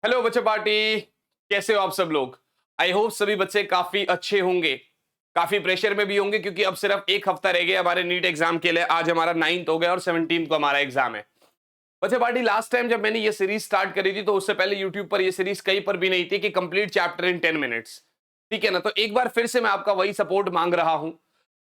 Hello बच्चे party. कैसे हो आप सब लोग? आई होप सभी बच्चे काफी अच्छे होंगे, काफी प्रेशर में भी होंगे क्योंकि अब सिर्फ एक हफ्ता रह गया हमारे नीट एग्जाम के लिए। आज हमारा 9th हो गया और 17th को हमारा एग्जाम है। बच्चे पार्टी, लास्ट टाइम जब मैंने ये सीरीज स्टार्ट करी थी तो उससे पहले यूट्यूब पर ये सीरीज कहीं पर भी नहीं थी कि कंप्लीट चैप्टर इन 10 मिनट्स। ठीक है ना? तो एक बार फिर से मैं आपका वही सपोर्ट मांग रहा हूं।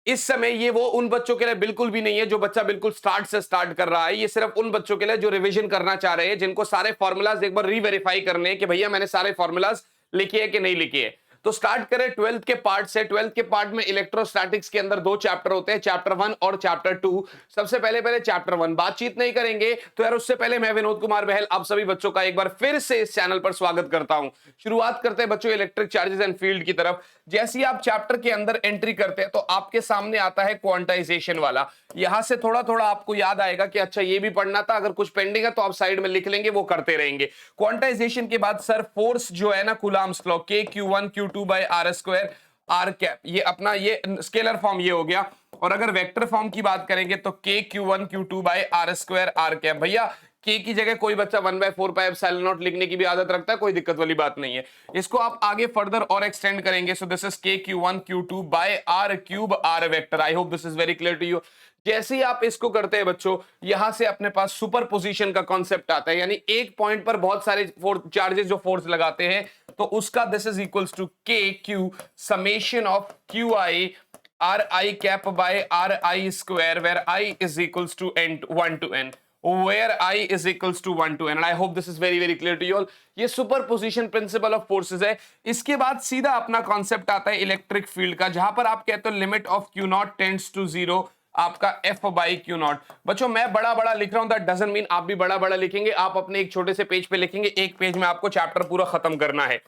इस समय ये वो उन बच्चों के लिए बिल्कुल भी नहीं है जो बच्चा बिल्कुल स्टार्ट से स्टार्ट कर रहा है। ये सिर्फ उन बच्चों के लिए जो रिवीजन करना चाह रहे हैं, जिनको सारे फॉर्मूलाज एक बार रीवेरीफाई करने हैं कि भैया मैंने सारे फॉर्मूलाज लिखे हैं कि नहीं लिखे हैं। तो स्टार्ट करें 12th के पार्ट से। 12th के पार्ट में इलेक्ट्रोस्टैटिक्स के अंदर दो चैप्टर होते हैं, चैप्टर 1 और चैप्टर 2। सबसे पहले पहले चैप्टर 1, बातचीत नहीं करेंगे तो यार उससे पहले मैं विनोद कुमार बहल आप सभी बच्चों का एक बार फिर से इस चैनल पर स्वागत करता हूं। शुरुआत करते हैं बच्चों इलेक्ट्रिक चार्जेस एंड फील्ड की तरफ। जैसे ही आप चैप्टर के अंदर एंट्री करते हैं तो आपके सामने आता है क्वांटाइजेशन वाला। यहां से थोड़ा थोड़ा आपको याद आएगा कि अच्छा ये भी पढ़ना था, अगर कुछ पेंडिंग है तो आप साइड में लिख लेंगे, वो करते रहेंगे। क्वांटाइजेशन के बाद सर फोर्स जो है ना, Coulomb's law, K Q1 Q2 by R square R cap, ये अपना ये स्केलर फॉर्म ये हो गया। और अगर वेक्टर फॉर्म की बात करेंगे तो K Q1 Q2 by R square R cap. भैया के की जगह कोई बच्चा 1/4 पाई एप्सिलॉन नॉट लिखने की भी आदत रखता है, कोई दिक्कत वाली बात नहीं है। इसको आप आगे फर्दर और एक्सटेंड करेंगे। सो this is K Q1 Q2 by R cube R vector. I hope this is very clear to you. जैसे ही आप इसको करते हैं बच्चों, यहां से अपने पास सुपर पोजिशन का कॉन्सेप्ट आता है, यानी एक पॉइंट पर बहुत सारे चार्जेस जो फोर्स लगाते हैं तो उसका this is equals to K Q summation of Q I R I cap by R I square, where I is equals to n 1 to n, where I is equals to 1 to n, and I hope this is very very clear to you all। ये superposition principle of forces है। इसके बाद सीधा अपना concept आता है electric field का, जहां पर आप कहते हो limit of Q naught tends to zero, आपका एफ बाई क्यू नॉट। बच्चों मैं बड़ा बड़ा लिख रहा हूं, दैट डजंट मीन आप भी बड़ा बड़ा लिखेंगे। आप अपने एक छोटे से पेज पे लिखेंगे, एक पेज में आपको चैप्टर पूरा खत्म करना है।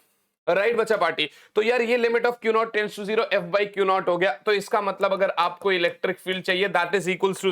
राइट बच्चा पार्टी? तो यार ये limit of Q naught tends to zero, F by Q naught हो गया। तो इसका मतलब अगर आपको इलेक्ट्रिक फील्ड चाहिए, that is equals to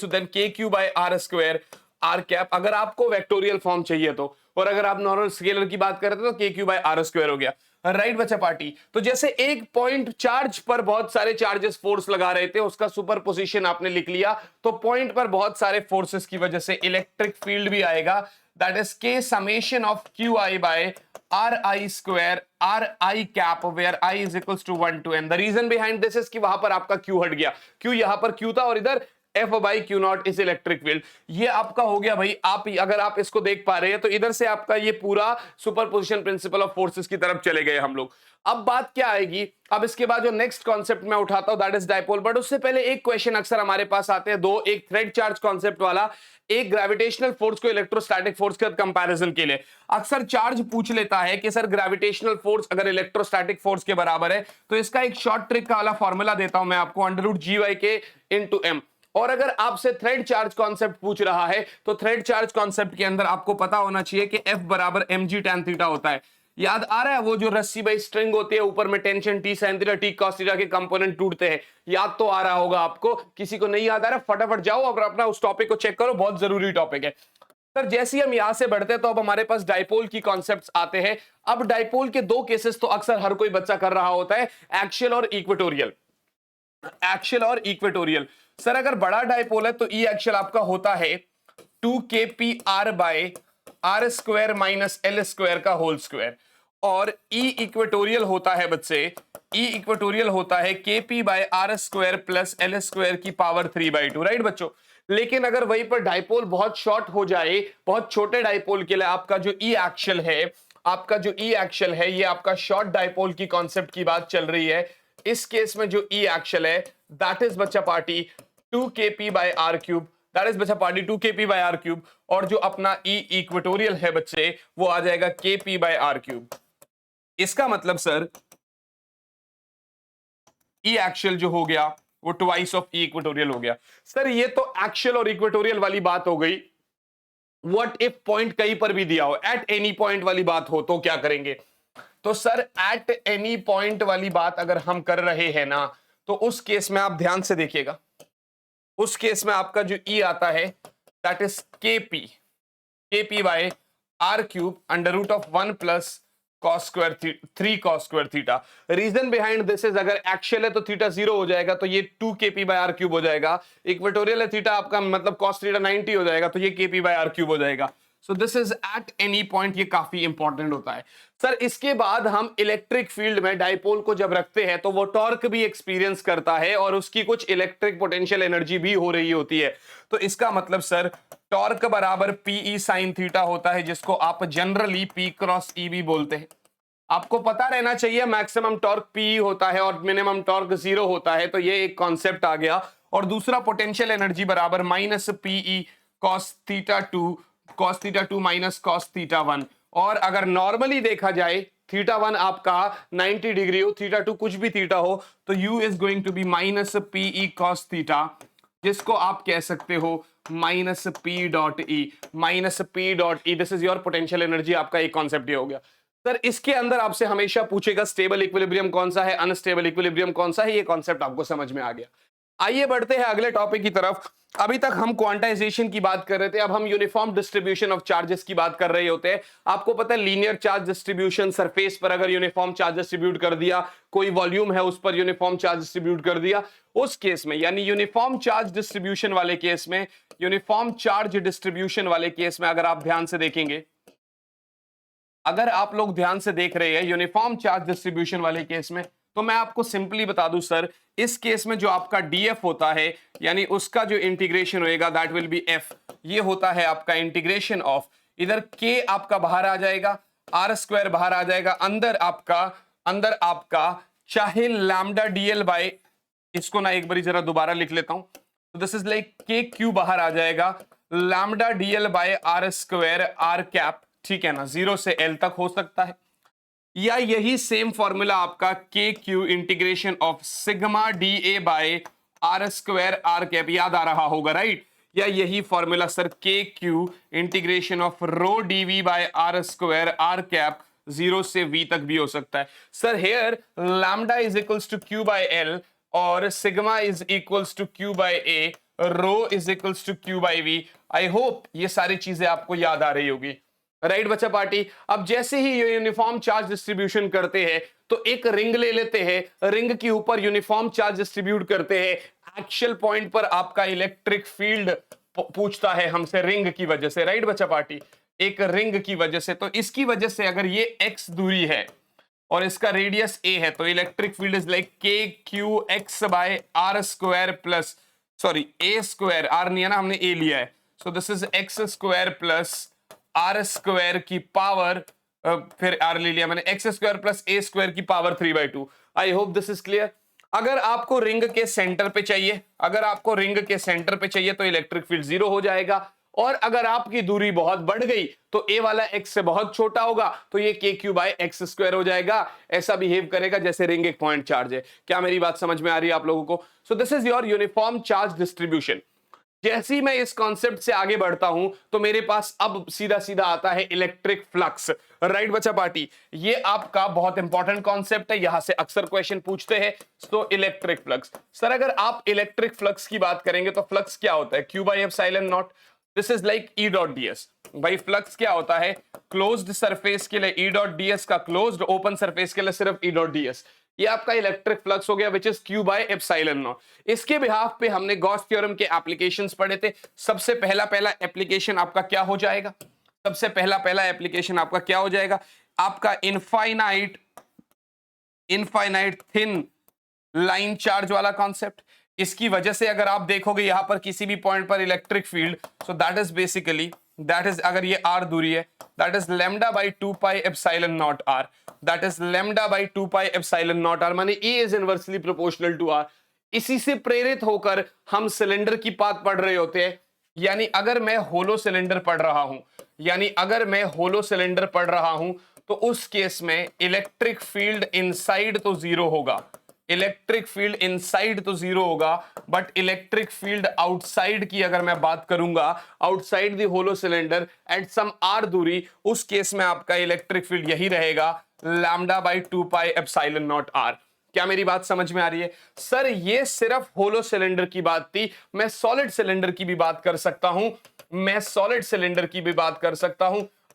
then KQ by R square R cap, अगर आपको वेक्टोरियल फॉर्म चाहिए तो। और अगर आप नॉर्मल स्केलर की बात करें तो KQ by R square हो गया। राइट बच्चा पार्टी? तो जैसे एक पॉइंट चार्ज पर बहुत सारे चार्जेस फोर्स लगा रहे थे, उसका सुपरपोजिशन आपने लिख लिया, तो पॉइंट पर बहुत सारे फोर्सेस की वजह से इलेक्ट्रिक फील्ड भी आएगा, that is K summation of QI by R I square R I cap, where I is equals to 1 to n। The reason behind this is कि वहां पर आपका Q हट गया। Q यहां पर Q था और इधर F by Q not is electric field. ये आपका हो गया भाई। आप अगर आप इसको देख पा रहे हैं तो इधर से आपका ये पूरा सुपरपोजिशन प्रिंसिपल ऑफ फोर्सेस की तरफ चले गए हम लोग। अब बात क्या आएगी? अब इसके बाद जो नेक्स्ट कॉन्सेप्ट मैं उठाता हूं दैट इज डाइपोल। बट उससे पहले एक क्वेश्चन अक्सर हमारे पास आते हैं दो, एक थ्रेड चार्ज कॉन्सेप्ट वाला, एक ग्रेविटेशनल फोर्स को इलेक्ट्रोस्टैटिक फोर्स के कंपैरिजन के लिए। अक्सर चार्ज पूछ लेता है कि सर ग्रेविटेशनल फोर्स अगर इलेक्ट्रोस्टैटिक फोर्स के बराबर है तो इसका एक शॉर्ट ट्रिक का वाला फॉर्मूला देता हूं मैं आपको, √GY into m। और अगर आपसे थ्रेड चार्ज कॉन्सेप्ट पूछ रहा है तो थ्रेड चार्ज कॉन्सेप्ट के अंदर आपको पता होना चाहिए कि F बराबर mg tan थीटा होता है। याद आ रहा है वो जो रस्सी बाई स्ट्रिंग होती है, ऊपर में tension T sin theta T cos theta के कंपोनेंट टूटते हैं। याद तो आ रहा होगा आपको। किसी को नहीं याद आ रहा फटाफट जाओ और अपना उस टॉपिक को चेक करो, बहुत जरूरी टॉपिक है। सर जैसे ही हम यहां से बढ़ते हैं तो अब हमारे पास डाइपोल की कॉन्सेप्ट्स आते हैं। अब डाइपोल के दो केसेस तो अक्सर हर कोई बच्चा कर रहा होता है, एक्शियल और इक्वेटोरियल। एक्शियल और इक्वेटोरियल। सर अगर बड़ा डाइपोल है तो ई एक्शियल आपका होता है 2kpr by R square minus L square का होल स्क्वायर, और ई इक्वेटोरियल होता है बच्चे, ई इक्वेटोरियल होता है kp by R square plus L square की पावर 3/2। राइट बच्चों? लेकिन अगर वहीं पर डाइपोल बहुत शॉर्ट हो जाए, बहुत छोटे डाइपोल के लिए आपका जो ई एक्शियल है, आपका जो ई एक्शियल है ये आपका शॉर्ट डाइपोल की कॉन्सेप्ट की बात चल रही है। इस केस में जो ई एक्शियल है दैट इज बच्चा पार्टी 2kp by R cube, that is बच्चा पार्टी 2kp बाय आर क्यूब। और जो अपना ई इक्वेटोरियल है बच्चे वो आ जाएगा kp बाय आर क्यूब। इसका मतलब सर ई एक्शियल जो हो गया वो ट्वाइस ऑफ ई इक्वेटोरियल हो गया। सर ये तो एक्शियल और इक्वेटोरियल वाली बात हो गई। व्हाट इफ पॉइंट कहीं पर भी दिया हो, एट एनी पॉइंट वाली बात हो तो क्या करेंगे? तो सर एट एनी पॉइंट वाली बात अगर हम कर रहे हैं ना तो उस केस में आप ध्यान से देखिएगा, उस केस में आपका जो ई आता है that is kp by R cube under root of 1 plus cos square 3 cos square theta. Reason behind this is अगर एक्शियल है तो थीटा 0 हो जाएगा तो ये 2kp बाय आर क्यूब हो जाएगा। इक्वेटोरियल है थीटा आपका मतलब cos थीटा 90 हो जाएगा तो ये kp बाय आर क्यूब हो जाएगा। सो this is at any point, ये काफी इंपॉर्टेंट होता है सर। इसके बाद हम इलेक्ट्रिक फील्ड में डाइपोल को जब रखते हैं तो वो टॉर्क भी एक्सपीरियंस करता है और उसकी कुछ इलेक्ट्रिक पोटेंशियल एनर्जी भी हो रही होती है। तो इसका मतलब सर टॉर्क बराबर पीई साइन थीटा होता है, जिसको आप जनरली पी क्रॉस ई भी बोलते हैं। आपको पता रहना चाहिए मैक्सिमम टॉर्क पी होता है और मिनिमम टॉर्क 0 होता है, तो ये एक कॉन्सेप्ट आ गया। और दूसरा पोटेंशियल एनर्जी बराबर minus PE cos theta 2 minus cos theta 1। और अगर नॉर्मली देखा जाए थीटा 1 आपका 90 डिग्री हो, थीटा 2 कुछ भी थीटा हो, तो u is going to be minus PE cos theta, जिसको आप कह सकते हो minus P dot E, minus P dot E. This is your potential energy. आपका एक कॉन्सेप्ट ये हो गया सर। इसके अंदर आपसे हमेशा पूछेगा स्टेबल इक्विलिब्रियम कौन सा है, अनस्टेबल इक्विलिब्रियम कौन सा है। ये कॉन्सेप्ट आपको समझ में आ गया। आइए बढ़ते हैं अगले टॉपिक की तरफ। अभी तक हम क्वांटाइजेशन की बात कर रहे थे, अब हम यूनिफॉर्म डिस्ट्रीब्यूशन ऑफ चार्जेस की बात कर रहे होते हैं। आपको पता है लीनियर चार्ज डिस्ट्रीब्यूशन, सरफेस पर अगर यूनिफॉर्म चार्ज डिस्ट्रीब्यूट कर दिया, कोई वॉल्यूम है उस पर यूनिफॉर्म चार्ज डिस्ट्रीब्यूट कर दिया, उस केस में यानी यूनिफॉर्म चार्ज डिस्ट्रीब्यूशन वाले केस में, यूनिफॉर्म चार्ज डिस्ट्रीब्यूशन वाले केस में अगर आप ध्यान से देखेंगे, अगर आप लोग ध्यान से देख रहे हैं यूनिफॉर्म चार्ज डिस्ट्रीब्यूशन वाले केस में, तो मैं आपको सिंपली बता दूं सर, इस केस में जो आपका डीएफ होता है यानी उसका जो इंटीग्रेशन होएगा दैट विल बी एफ। ये होता है आपका इंटीग्रेशन ऑफ, इधर के आपका बाहर आ जाएगा, आर स्क्वायर बाहर आ जाएगा, अंदर आपका चाहे लैम्डा डीएल बाय, इसको ना एक बार जरा दोबारा लिख लेता हूं, तो this is like K Q बाहर आ जाएगा, lambda DL by R square R cap, ठीक है ना, 0 से एल तक हो सकता है। या यही सेम फॉर्मूला आपका K Q integration of sigma D A by R square R cap, याद आ रहा होगा राइट। या यही formula sir K Q integration of rho D V by R square R cap 0 से v तक भी हो सकता है sir. Here lambda is equals to Q by L और sigma is equals to Q by A, rho is equals to Q by V. I hope ये सारी चीजें आपको याद आ रही होगी राइट बच्चा पार्टी। अब जैसे ही ये यूनिफॉर्म चार्ज डिस्ट्रीब्यूशन करते हैं तो एक रिंग ले लेते हैं, रिंग के ऊपर यूनिफॉर्म चार्ज डिस्ट्रीब्यूट करते हैं, एक्चुअल पॉइंट पर आपका इलेक्ट्रिक फील्ड पूछता है हमसे रिंग की वजह से, राइट बच्चा पार्टी, एक रिंग की वजह से। तो इसकी वजह से अगर ये x दूरी है और इसका रेडियस a है तो electric field is like K Q X by R square plus, sorry a square, r नहीं है ना, हमने a लिया है, so this is X square plus R square की पावर, फिर आर ले लिया मैंने, X square plus A square की power 3/2। I hope this is clear. अगर आपको रिंग के सेंटर पे चाहिए, अगर आपको रिंग के सेंटर पे चाहिए तो इलेक्ट्रिक फील्ड 0 हो जाएगा। और अगर आपकी दूरी बहुत बढ़ गई तो ए वाला एक्स से बहुत छोटा होगा तो ये के क्यू बाय एक्स स्क्वायर हो जाएगा। ऐसा बिहेव करेगा जैसे रिंग एक पॉइंट चार्ज है। क्या मेरी बात समझ में आ रही है आप लोगों को? सो this is your uniform charge distribution. जैसे ही मैं इस कॉन्सेप्ट से आगे बढ़ता हूं तो मेरे पास अब सीधा सीधा आता है इलेक्ट्रिक फ्लक्स, राइट बच्चा पार्टी। ये आपका बहुत इंपॉर्टेंट कॉन्सेप्ट है, यहां से अक्सर क्वेश्चन पूछते हैं। तो इलेक्ट्रिक फ्लक्स सर, अगर आप इलेक्ट्रिक फ्लक्स की बात करेंगे तो फ्लक्स क्या होता है? Q by epsilon not, this is like E dot DS. भाई फ्लक्स क्या होता है? क्लोज्ड सरफेस के लिए ई डॉट डीएस का क्लोज्ड, ओपन सरफेस के लिए सिर्फ ई डॉट डीएस। ये आपका इलेक्ट्रिक फ्लक्स हो गया which is Q by epsilon not. इसके बिहाफ पे हमने गॉस थ्योरम के एप्लीकेशंस पढ़े थे। सबसे पहला एप्लीकेशन आपका क्या हो जाएगा? सबसे पहला एप्लीकेशन आपका क्या हो जाएगा? आपका इनफाइनाइट थिन लाइन चार्ज वाला कॉन्सेप्ट। इसकी वजह से अगर आप देखोगे यहां पर किसी भी पॉइंट पर electric field, so that is basically, that is, अगर ये r दूरी है, that is lambda by 2 pi epsilon naught r, that is lambda by 2 pi epsilon naught r, माने E is inversely proportional to r। इसी से प्रेरित होकर हम सिलेंडर की बात पढ़ रहे होते हैं। यानी अगर मैं होलो सिलेंडर पढ़ रहा हूं, तो उस केस में इलेक्ट्रिक फील्ड इनसाइड तो 0 होगा, इलेक्ट्रिक फील्ड इनसाइड तो 0 होगा, बट इलेक्ट्रिक फील्ड आउटसाइड की अगर मैं बात करूंगा, outside the hollow cylinder at some r दूरी, उस केस में आपका इलेक्ट्रिक फील्ड यही रहेगा lambda by 2 pi epsilon naught r। क्या मेरी बात समझ में आ रही है? सर ये सिर्फ होलो सिलेंडर की बात थी, मैं सॉलिड सिलेंडर की भी बात कर सकता हूं,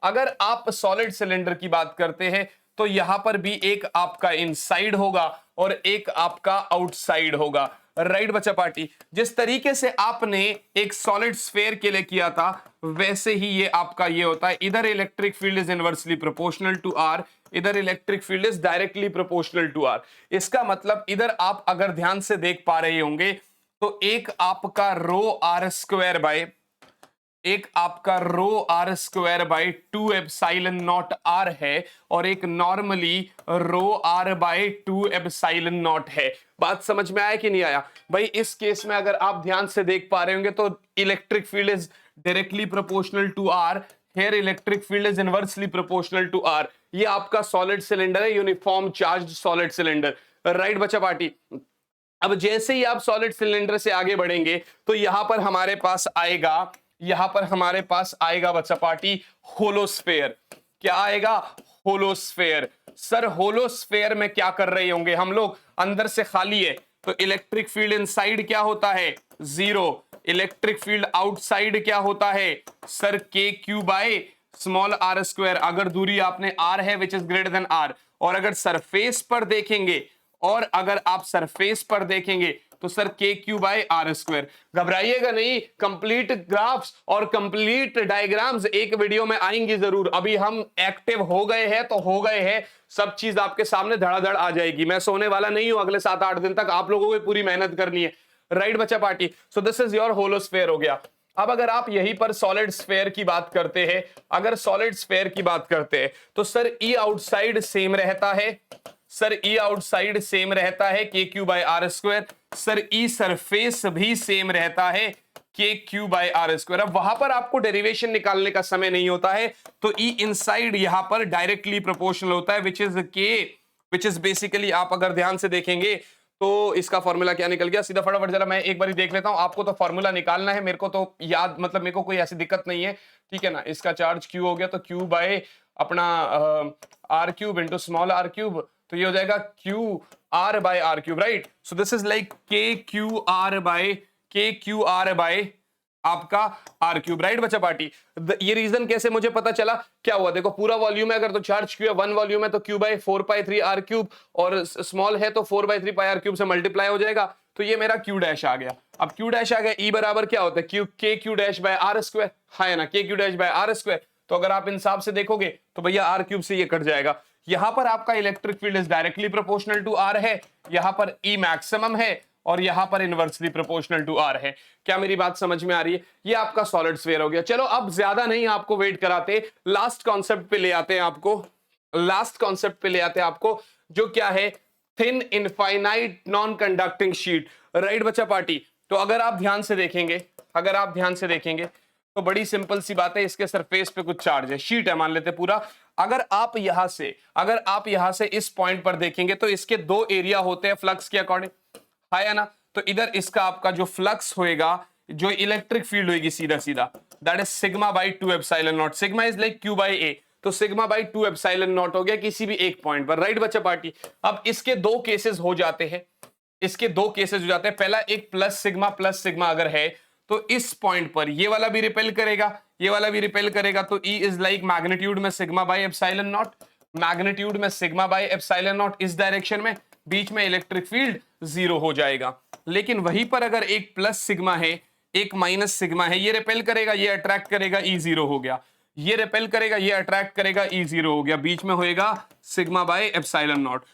अगर आप सॉलिड सिलेंडर की बात करते हैं तो यहां पर भी एक आपका इनसाइड होगा और एक आपका आउटसाइड होगा। राइट बच्चा पार्टी, जिस तरीके से आपने एक सॉलिड स्फेयर के लिए किया था वैसे ही ये आपका ये होता है, इधर electric field is inversely proportional to R, इधर electric field is directly proportional to R. इसका मतलब इधर आप अगर ध्यान से देख पा रहे होंगे तो एक आपका रो आर स्क्वायर बाय, एक आपका rho R square by 2 epsilon naught R है और एक normally rho R by 2 epsilon naught है। बात समझ में आया कि नहीं आया भाई? इस केस में अगर आप ध्यान से देख पा रहे होंगे तो electric field is directly proportional to R, here electric field is inversely proportional to R. ये आपका सॉलिड सिलेंडर है, uniform charge solid cylinder, right बच्चा पार्टी। अब जैसे ही आप सॉलिड सिलेंडर से आगे बढ़ेंगे तो यहां पर हमारे पास आएगा, यहां पर हमारे पास आएगा बच्चा पार्टी होलोस्फेयर। क्या आएगा? होलोस्फेयर। सर होलोस्फेयर में क्या कर रहे होंगे हम लोग? अंदर से खाली है तो इलेक्ट्रिक फील्ड इनसाइड क्या होता है? 0। इलेक्ट्रिक फील्ड आउटसाइड क्या होता है? Sir K Q by small R square. अगर दूरी आपने आर है which is greater than R, और अगर सरफेस पर देखेंगे, और अगर आप सरफेस पर देखेंगे तो sir K Q by R square. घबराइएगा नहीं, कंप्लीट ग्राफ्स और कंप्लीट डायग्राम्स एक वीडियो में आएंगी जरूर। अभी हम एक्टिव हो गए हैं तो हो गए हैं, सब चीज आपके सामने धड़ाधड़ आ जाएगी। मैं सोने वाला नहीं हूं, अगले 7-8 दिन तक आप लोगों को पूरी मेहनत करनी है, राइट बच्चा party. So this is your hollow sphere हो गया। अब अगर आप यहीं पर सॉलिड स्फेयर की बात करते हैं, अगर सॉलिड स्फेयर की बात करते हैं तो सर ई आउटसाइड सेम रहता है, सर ई आउटसाइड सेम रहता है K Q by R square. Sir E surface भी सेम रहता है K Q by R square. अब वहां पर आपको डेरिवेशन निकालने का समय नहीं होता है तो ई इनसाइड यहां पर डायरेक्टली प्रोपोर्शनल होता है विच इज के, विच इज बेसिकली, आप अगर ध्यान से देखेंगे तो इसका फॉर्मूला क्या निकल गया सीधा फटाफट जरा मैं एक बार देख लेता हूं। आपको तो फॉर्मूला निकालना है, मेरे को तो याद, मतलब मेरे को कोई ऐसी दिक्कत नहीं है, ठीक है ना। इसका चार्ज क्यू हो गया तो क्यू बाय अपना R cube into small R cube, तो ये हो जाएगा Q R by R cube, right. So this is like K Q R by आपका आर क्यूब, राइट बच्चा पार्टी। ये रीजन कैसे मुझे पता चला, क्या हुआ देखो, पूरा वॉल्यूम है अगर तो चार्ज क्यू है, 1 वॉल्यूम है तो क्यू बाय 4 3 आर क्यूब, और स्मॉल है तो 4 3 पाई आर क्यूब से मल्टीप्लाई हो जाएगा, तो ये मेरा क्यू डैश आ गया। अब क्यू डैश आ गया, ई बराबर क्या होता है? Q K Q dash by R square, है ना, K Q dash by R square. तो अगर आप इन हिसाब से देखोगे तो भैया आर क्यूब से ये कट जाएगा। यहां पर आपका electric field is directly proportional to R है, यहां पर ई मैक्सिमम है और यहां पर इनवर्सली प्रोपोर्शनल टू आर है। क्या मेरी बात समझ में आ रही है? ये आपका सॉलिड स्फीयर हो गया। चलो अब ज्यादा नहीं आपको वेट कराते, लास्ट कॉन्सेप्ट पे ले आते हैं आपको, लास्ट कॉन्सेप्ट पे ले आते हैं आपको, जो क्या है? Thin infinite non conducting sheet, right बच्चा पार्टी। तो अगर आप ध्यान से देखेंगे, अगर आप ध्यान से देखेंगे तो बड़ी सिंपल सी बात है, इसके सरफेस पे कुछ चार्ज है, शीट है मान लेते पूरा। अगर आप यहां से इस पॉइंट पर देखेंगे तो इसके 2 एरिया होते हैं फ्लक्स के अकॉर्डिंग, है ना। तो इधर इसका आपका जो फ्लक्स होएगा, जो इलेक्ट्रिक फील्ड होगी सीधा सीधा, that is sigma by 2 epsilon naught. Sigma is like Q by A, तो सिग्मा बाई 2 एप्सिलॉन नॉट हो गया किसी भी एक पॉइंट पर, राइट बच्चा पार्टी। अब इसके 2 केसेस हो जाते हैं, इसके 2 केसेस हो जाते हैं। पहला एक प्लस सिग्मा अगर है तो इस पॉइंट पर ये वाला भी रिपेल करेगा, ये वाला भी रिपेल करेगा, तो E इज लाइक मैग्नीट्यूड में sigma by epsilon not, magnitude में सिग्मा बाई एप्सिलॉन नॉट इस डायरेक्शन में, बीच में इलेक्ट्रिक फील्ड 0 हो जाएगा। लेकिन वहीं पर अगर एक प्लस सिग्मा है, एक माइनस सिग्मा है, ये रिपेल करेगा, ये अट्रैक्ट करेगा, E 0 हो गया, ये रिपेल करेगा, ये अट्रैक्ट करेगा, E 0 हो गया, बीच में होएगा sigma by epsilon not.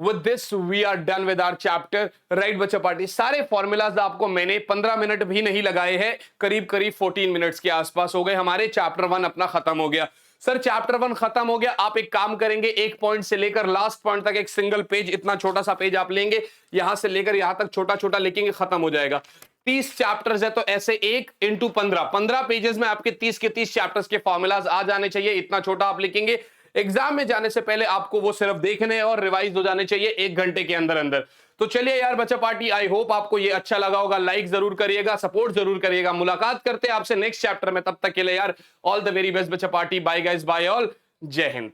With this we are done with our chapter, right बच्चा पार्टी। सारे फॉर्मूलाज आपको मैंने 15 मिनट भी नहीं लगाए हैं, करीब 14 मिनट्स के आसपास हो गए, हमारे चैप्टर 1 अपना खत्म हो गया। सर चैप्टर 1 खत्म हो गया, आप एक काम करेंगे, एक पॉइंट से लेकर लास्ट पॉइंट तक एक सिंगल पेज, इतना छोटा सा पेज आप लेंगे, यहां से लेकर यहां तक छोटा छोटा लिखेंगे, खत्म हो जाएगा। 30 चैप्टर्स है तो ऐसे 1 इंटू 15 पेजेस में आपके 30 के 30 चैप्टर्स के फॉर्मूलाज आ जाने चाहिए, इतना छोटा आप लिखेंगे। एग्जाम में जाने से पहले आपको वो सिर्फ देखने और रिवाइज हो जाने चाहिए 1 घंटे के अंदर अंदर। तो चलिए यार बच्चा पार्टी, आई होप आपको ये अच्छा लगा होगा, लाइक जरूर करिएगा, सपोर्ट जरूर करिएगा। मुलाकात करते हैं आपसे नेक्स्ट चैप्टर में, तब तक के लिए यार ऑल द वेरी बेस्ट बच्चा party, bye guys, bye all, जय हिंद।